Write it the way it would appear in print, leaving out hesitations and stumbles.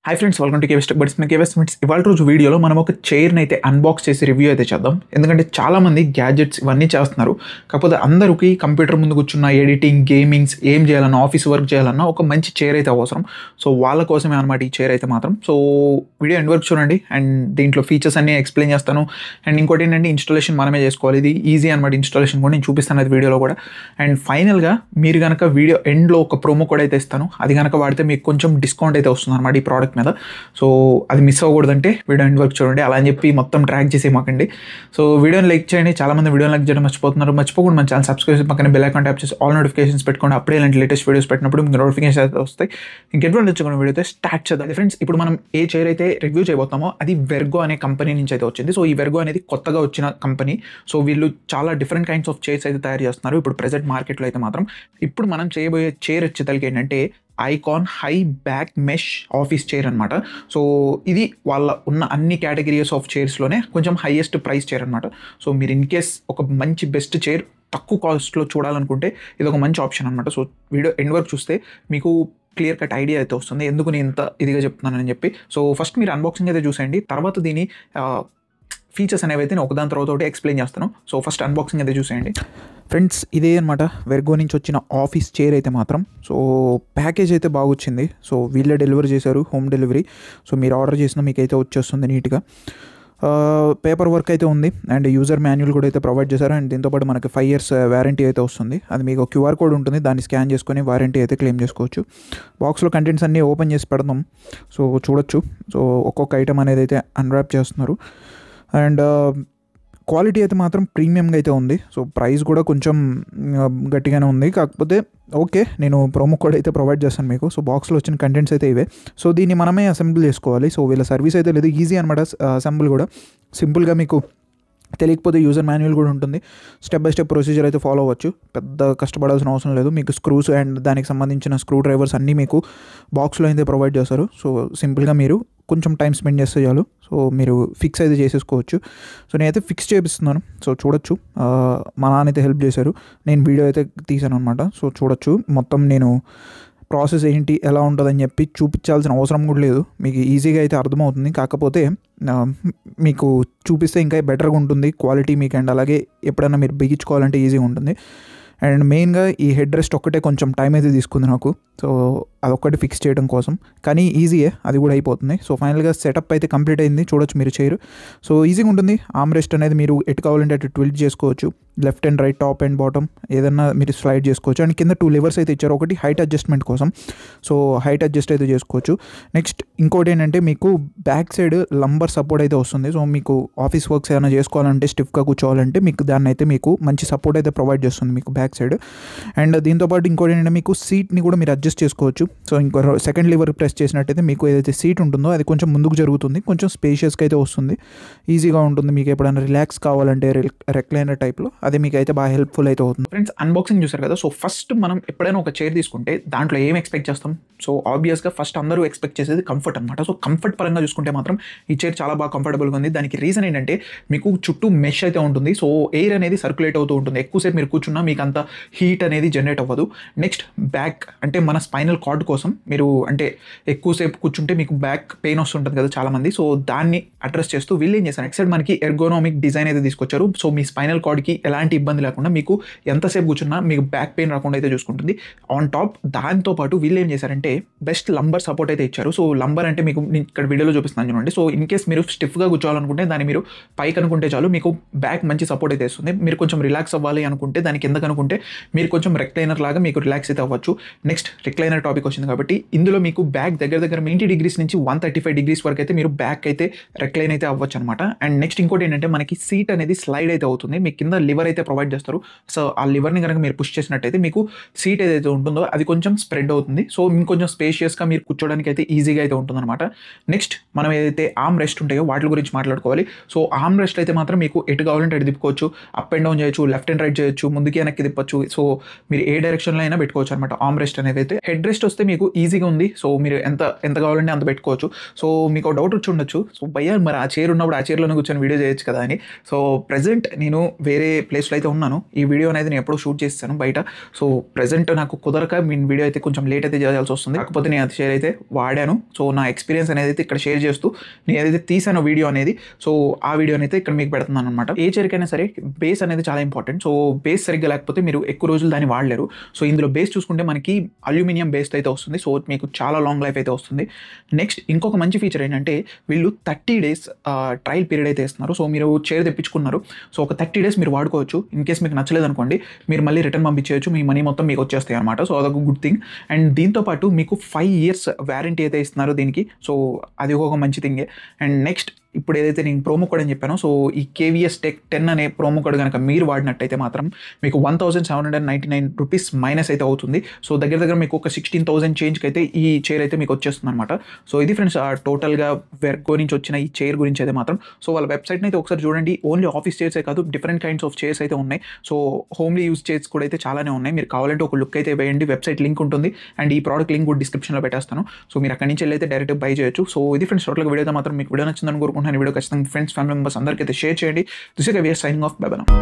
Hi friends, welcome to కేవెస్ tech buds. మన కేవెస్ మిట్స్ ఇవాళ రోజు వీడియోలో మనం ఒక చైర్ని అయితే అన్బాక్స్ చేసి రివ్యూ అయితే చేద్దాం. ఎందుకంటే చాలామంది గ్యాడ్జెట్స్ ఇవన్నీ చేస్తున్నారు. కాకపోతే అందరికీ కంప్యూటర్ ముందు కూర్చున్న ఎడిటింగ్, గేమింగ్స్ ఏం చేయాలన్నా, ఆఫీస్ వర్క్ చేయాలన్నా ఒక మంచి చైర్ అయితే అవసరం. సో వాళ్ళ కోసమే అనమాట ఈ చైర్ అయితే మాత్రం. సో వీడియో ఎండ్ వరకు చూడండి అండ్ దీంట్లో ఫీచర్స్ అన్నీ ఎక్స్ప్లెయిన్ చేస్తాను. అండ్ ఇంకోటి ఏంటంటే ఇన్స్టాలేషన్ మనమే చేసుకోవాలి. ఇది ఈజీ అనమాట ఇన్స్టాలేషన్ కూడా, నేను చూపిస్తాను అది వీడియోలో కూడా. అండ్ ఫైనల్గా మీరు కనుక వీడియో ఎండ్లో ఒక ప్రోమో కోడ్ అయితే ఇస్తాను. అది కనుక వాడితే మీకు కొంచెం డిస్కౌంట్ అయితే వస్తుంది అనమాట ఈ ప్రోడక్ట్ మీద. సో అది మిస్ అవ్వకూడదంటే వీడియో ఎండ్ వరకు చూడండి. అలా అని చెప్పి మొత్తం ట్రాక్ చేసేయమాకండి. సో వీడియోని లైక్ చేయండి. చాలామంది వీడియోని లైక్ చేయడం మర్చిపోతున్నారు. మర్చిపోకుండా మన ఛానల్ సబ్స్క్రైబ్ చేసి పక్కన బెల్ ఐకాన్ ట్యాప్ చేసి ఆల్ నోటిఫికేషన్స్ పెట్టుకోండి. అప్పుడే ఇలాంటి లేటెస్ట్ వీడియోస్ పెట్టినప్పుడు మీకు నోటిఫికేషన్స్ అయితే వస్తాయి. ఇంకెటువంటి తెచ్చుకున్న వీడియో అయితే స్టార్ట్ చేద్దాం. ఫ్రెండ్స్, ఇప్పుడు మనం ఏ చైర్ అయితే రివ్యూ చేయబోతామో అది వెర్గో అనే కంపెనీ నుంచి అయితే వచ్చింది. సో ఈ వెర్గో అనేది కొత్తగా వచ్చిన కంపెనీ. సో వీళ్ళు చాలా డిఫరెంట్ కైండ్స్ ఆఫ్ చైర్స్ అయితే తయారు చేస్తున్నారు ఇప్పుడు ప్రెజెంట్ మార్కెట్లో అయితే మాత్రం. ఇప్పుడు మనం చేయబోయే చైర్ వచ్చేసరికి ఏంటంటే icon high back mesh office chair అనమాట. సో ఇది వాళ్ళ ఉన్న అన్ని కేటగిరీస్ ఆఫ్ చైర్స్లోనే కొంచెం హైయెస్ట్ ప్రైస్ చైర్ అనమాట. సో మీరు ఇన్ కేస్ ఒక మంచి బెస్ట్ చైర్ తక్కువ కాస్ట్లో చూడాలనుకుంటే ఇది ఒక మంచి ఆప్షన్ అనమాట. సో వీడియో ఎండ్ వరకు చూస్తే మీకు క్లియర్ కట్ ఐడియా అయితే వస్తుంది ఎందుకు నేను ఇంత ఇదిగా చెప్తున్నానని చెప్పి. సో ఫస్ట్ మీరు అన్బాక్సింగ్ అయితే చూసేయండి, తర్వాత దీని ఫీచర్స్ అనేవి అయితే నేను ఒకదాని తర్వాత ఒకటి ఎక్స్ప్లెయిన్ చేస్తాను. సో ఫస్ట్ అన్బాక్సింగ్ అయితే చూసేయండి. ఫ్రెండ్స్, ఇదే అనమాట వెర్గో నుంచి వచ్చిన ఆఫీస్ చైర్ అయితే మాత్రం. సో ప్యాకేజ్ అయితే బాగా వచ్చింది. సో వీళ్ళే డెలివరీ చేశారు, హోమ్ డెలివరీ. సో మీరు ఆర్డర్ చేసిన మీకు అయితే వచ్చేస్తుంది నీట్గా. పేపర్ వర్క్ అయితే ఉంది అండ్ యూజర్ మాన్యువల్ కూడా అయితే ప్రొవైడ్ చేశారు. అండ్ దీంతోపాటు మనకి 5 years వారంటీ అయితే వస్తుంది. అది మీకు క్యూఆర్ కోడ్ ఉంటుంది, దాన్ని స్కాన్ చేసుకొని వారంటీ అయితే క్లెయిమ్ చేసుకోవచ్చు. బాక్స్లో కంటెంట్స్ అన్నీ ఓపెన్ చేసి పెడదాం. సో చూడొచ్చు. సో ఒక్కొక్క ఐటమ్ అనేది అయితే అన్రాప్ చేస్తున్నారు. అండ్ క్వాలిటీ అయితే మాత్రం ప్రీమియంగా అయితే ఉంది. సో ప్రైస్ కూడా కొంచెం గట్టిగానే ఉంది. కాకపోతే ఓకే, నేను ప్రోమో కోడ్ అయితే ప్రొవైడ్ చేస్తాను మీకు. సో బాక్స్లో వచ్చిన కంటెంట్స్ అయితే ఇవే. సో దీన్ని మనమే అసెంబుల్ చేసుకోవాలి. సో వీళ్ళ సర్వీస్ అయితే లేదు, ఈజీ అనమాట అసెంబుల్ కూడా. సింపుల్గా మీకు తెలియకపోతే యూజర్ మాన్యువల్ కూడా ఉంటుంది. స్టెప్ బై స్టెప్ ప్రొసీజర్ అయితే ఫాలో అవ్వచ్చు. పెద్ద కష్టపడాల్సిన అవసరం లేదు. మీకు స్క్రూస్ అండ్ దానికి సంబంధించిన స్క్రూ డ్రైవర్స్ అన్నీ మీకు బాక్స్లో అయితే ప్రొవైడ్ చేస్తారు. సో సింపుల్గా మీరు కొంచెం టైం స్పెండ్ చేస్తే చాలు. సో మీరు ఫిక్స్ అయితే చేసేసుకోవచ్చు. సో నేనైతే ఫిక్స్ చేపిస్తున్నాను. సో చూడొచ్చు, మా నాన్న అయితే హెల్ప్ చేశారు. నేను వీడియో అయితే తీసాను అనమాట. సో చూడొచ్చు మొత్తం నేను ప్రాసెస్ ఏంటి, ఎలా ఉంటుందని చెప్పి చూపించాల్సిన అవసరం కూడా లేదు. మీకు ఈజీగా అయితే అర్థమవుతుంది. కాకపోతే మీకు చూపిస్తే ఇంకా బెటర్గా ఉంటుంది క్వాలిటీ మీకు. అండ్ అలాగే ఎప్పుడైనా మీరు బిగించుకోవాలంటే ఈజీగా ఉంటుంది. అండ్ మెయిన్గా ఈ హెడ్ రెస్ట్ ఒక్కటే కొంచెం టైం అయితే తీసుకుంది నాకు. సో అదొక్కటి ఫిక్స్ చేయడం కోసం, కానీ ఈజీయే, అది కూడా అయిపోతుంది. సో ఫైనల్గా సెటప్ అయితే కంప్లీట్ అయింది. చూడొచ్చు మీరు చైర్. సో ఈజీగా ఉంటుంది. ఆర్మ్ రెస్ట్ అనేది మీరు ఎటు కావాలంటే అటు ట్విల్ట్ చేసుకోవచ్చు. Left and right, top and bottom ఏదన్నా మీరు స్లైడ్ చేసుకోవచ్చు. అండ్ కింద 2 levers అయితే ఇచ్చారు. ఒకటి హైట్ అడ్జస్ట్మెంట్ కోసం, సో హైట్ అడ్జస్ట్ అయితే చేసుకోవచ్చు. నెక్స్ట్ ఇంకోటి ఏంటంటే మీకు బ్యాక్ సైడ్ లంబర్ సపోర్ట్ అయితే వస్తుంది. సో మీకు ఆఫీస్ వర్క్స్ ఏమైనా చేసుకోవాలంటే, స్టిఫ్గా కూర్చోవాలంటే మీకు దాన్ని అయితే మీకు మంచి సపోర్ట్ అయితే ప్రొవైడ్ చేస్తుంది మీకు బ్యాక్ సైడ్. అండ్ దీంతోపాటు ఇంకోటి ఏంటంటే మీకు సీట్ని కూడా మీరు అడ్జస్ట్ చేసుకోవచ్చు. సో ఇంకో సెకండ్ లివర్ ప్రెస్ చేసినట్టయితే మీకు ఏదైతే సీట్ ఉంటుందో అది కొంచెం ముందుకు జరుగుతుంది, కొంచెం స్పేషియస్గా అయితే వస్తుంది, ఈజీగా ఉంటుంది. మీకు ఎప్పుడైనా రిలాక్స్ కావాలంటే రెక్లైనర్ టైప్లో అది మీకు అయితే బాగా హెల్ప్ఫుల్ అయితే అవుతుంది. ఫ్రెండ్స్, అన్బాక్సింగ్ చూసారు కదా. సో ఫస్ట్ మనం ఎప్పుడైనా ఒక చైర్ తీసుకుంటే దాంట్లో ఏం ఎక్స్పెక్ట్ చేస్తాం? సో ఆబ్వియస్గా ఫస్ట్ అందరూ ఎక్స్పెక్ట్ చేసేది కంఫర్ట్ అనమాట. సో కంఫర్ట్ పరంగా చూసుకుంటే మాత్రం ఈ చైర్ చాలా బాగా కంఫర్టబుల్గా ఉంది. దానికి రీజన్ ఏంటంటే మీకు చుట్టూ మెష్ అయితే ఉంటుంది. సో ఎయిర్ అనేది సర్క్యులేట్ అవుతూ ఉంటుంది. ఎక్కువసేపు మీరు కూర్చున్నా మీకు అంత హీట్ అనేది జనరేట్ అవ్వదు. నెక్స్ట్ బ్యాక్ అంటే మన స్పైనల్ కార్డ్ కోసం మీరు అంటే ఎక్కువసేపు కూర్చుంటే మీకు బ్యాక్ పెయిన్ వస్తుంటుంది కదా చాలామంది. సో దాన్ని అడ్రస్ చేస్తూ వీళ్ళు ఏం చేశారు, నెక్స్ట్ మనకి ఎర్గోనామిక్ డిజైన్ అయితే తీసుకొచ్చారు. సో మీ స్పైనల్ కార్డ్కి ఎలాంటి ఇబ్బంది లేకుండా మీకు ఎంతసేపు కూర్చున్నా మీకు బ్యాక్ పెయిన్ రాకుండా అయితే చూసుకుంటుంది. ఆన్ టాప్ దాంతోపాటు వీళ్ళు ఏం చేశారంటే బెస్ట్ లంబర్ సపోర్ట్ అయితే ఇచ్చారు. సో లంబర్ అంటే మీకు ఇక్కడ వీడియోలో చూపిస్తున్నాను చూడండి. సో ఇన్ కేస్ మీరు స్టిఫ్గా కూర్చోవాలనుకుంటే దాన్ని మీరు పైకి అనుకుంటే చాలు, మీకు బ్యాక్ మంచి సపోర్ట్ అయితే ఇస్తుంది. మీరు కొంచెం రిలాక్స్ అవ్వాలి అనుకుంటే దాని కిందకు అనుకుంటే మీరు కొంచెం రెక్లైనర్ లాగా మీకు రిలాక్స్ అయితే అవ్వచ్చు. నెక్స్ట్ రిక్లైనర్ టాపిక్ వచ్చింది కాబట్టి ఇందులో మీకు బ్యాక్ దగ్గర 90 degrees నుంచి 135 degrees వరకు అయితే మీరు బ్యాక్ అయితే రెక్లైన్ అయితే అవ్వచ్చు అనమాట. అండ్ నెక్స్ట్ ఇంకోటి ఏంటంటే మనకి సీట్ అనేది స్లైడ్ అయితే అవుతుంది. మీకు కింద లివర్ అయితే ప్రొవైడ్ చేస్తారు. సో ఆ లివర్ని కనుక మీరు పుష్ చేసినట్టయితే మీకు సీట్ ఏదైతే ఉంటుందో అది కొంచెం స్ప్రెడ్ అవుతుంది. సో ఇంకొంచెం స్పేషియస్గా మీరు కూర్చోడానికి అయితే ఈజీగా అయితే ఉంటుందన్నమాట. నెక్స్ట్ మనం ఏదైతే ఆర్మ్ రెస్ట్ ఉంటాయో వాటి గురించి మాట్లాడుకోవాలి. సో ఆర్మ్ రెస్ట్ అయితే మాత్రం మీకు ఎటు కావాలంటే అటు తిప్పుకోవచ్చు, అప్ అండ్ డౌన్ చేయొచ్చు, లెఫ్ట్ అండ్ రైట్ చేయొచ్చు, ముందుకి వెనక్కి తిప్పచ్చు. సో మీరు ఏ డైరెక్షన్లో అయినా పెట్టుకోవచ్చు అనమాట ఆర్మ్ రెస్ట్ అనేది అయితే. హెడ్ రెస్ట్ వస్తే చూస్తే మీకు ఈజీగా ఉంది. సో మీరు ఎంత కావాలంటే అంత పెట్టుకోవచ్చు. సో మీకు ఒక డౌట్ వచ్చి ఉండొచ్చు, సో భయ్యా మరి ఆ చైర్ ఉన్నప్పుడు ఆ చైర్లోనే కూర్చొని వీడియో చేయొచ్చు కదా అని. సో ప్రెజెంట్ నేను వేరే ప్లేస్లో అయితే ఉన్నాను. ఈ వీడియో అనేది నేను ఎప్పుడో షూట్ చేస్తాను బయట. సో ప్రెజెంట్ నాకు కుదరక మీ వీడియో అయితే కొంచెం లేట్ అయితే చేయాల్సి వస్తుంది. కాకపోతే నేను అది చైర్ అయితే వాడాను. సో నా ఎక్స్పీరియన్స్ అనేది అయితే ఇక్కడ షేర్ చేస్తూ నేను ఏదైతే తీసానో వీడియో అనేది, సో ఆ వీడియోని అయితే ఇక్కడ మీకు పెడుతున్నాను అనమాట. ఏ చైర్కైనా సరే బేస్ అనేది చాలా ఇంపార్టెంట్. సో బేస్ సరిగ్గా లేకపోతే మీరు ఎక్కువ రోజులు దాన్ని వాడలేరు. సో ఇందులో బేస్ చూసుకుంటే మనకి అల్యూమినియం బేస్తో అయితే వస్తుంది. సో మీకు చాలా లాంగ్ లైఫ్ అయితే వస్తుంది. నెక్స్ట్ ఇంకొక మంచి ఫీచర్ ఏంటంటే వీళ్ళు 30 days ట్రయల్ పీరియడ్ అయితే ఇస్తున్నారు. సో మీరు చైర్ తెప్పించుకున్నారు, సో ఒక 30 days మీరు వాడుకోవచ్చు. ఇన్ కేస్ మీకు నచ్చలేదు అనుకోండి, మీరు మళ్ళీ రిటర్న్ పంపించేయచ్చు, మీ మనీ మొత్తం మీకు వచ్చేస్తాయి అనమాట. సో అదొక గుడ్ థింగ్. అండ్ దీంతోపాటు మీకు 5 years వారంటీ అయితే ఇస్తున్నారు దీనికి. సో అది ఒక మంచి థింగే. అండ్ నెక్స్ట్ ఇప్పుడు ఏదైతే నేను ప్రోమో కోడ్ అని చెప్పానో, సో ఈ KVS Tech 10 అనే ప్రోమో కోడ్ కనుక మీరు వాడినట్టయితే మాత్రం మీకు 1799 రూపీస్ మైనస్ అయితే అవుతుంది. సో దగ్గర మీకు ఒక 16,000 చేంజ్కి అయితే ఈ చైర్ అయితే మీకు వచ్చేస్తుంది అనమాట. సో ఇది ఫ్రెండ్స్ టోటల్గా వెర్గో నుంచి వచ్చిన ఈ చైర్ గురించి అయితే మాత్రం. సో వాళ్ళ వెబ్సైట్ని అయితే ఒకసారి చూడండి. ఓన్లీ ఆఫీస్ చైర్సే కాదు, డిఫరెంట్ కైండ్స్ ఆఫ్ చైర్స్ అయితే ఉన్నాయి. సో హోమ్లీ యూజ్ చైర్స్ కూడా అయితే చాలానే ఉన్నాయి. మీరు కావాలంటే ఒక లుక్ అయితే వేయండి, వెబ్సైట్ లింక్ ఉంటుంది. అండ్ ఈ ప్రోడక్ట్ లింక్ కూడా డిస్క్రిప్షన్లో పెట్టేస్తాను. సో మీరు అక్కడి నుంచి వెళ్ళి అయితే డైరెక్ట్ బై చేయొచ్చు. సో ఇది ఫ్రెండ్స్ టోటల్గా వీడియో అయితే మాత్రం మీకు వీడియో నచ్చిందని కోరుకుంటున్నాను. వీడియో ఖచ్చితంగా ఫ్రెండ్స్, ఫ్యామిలీ మెంబర్స్ అందరికీ అయితే షేర్ చేయండి. This is KVS signing off. By by.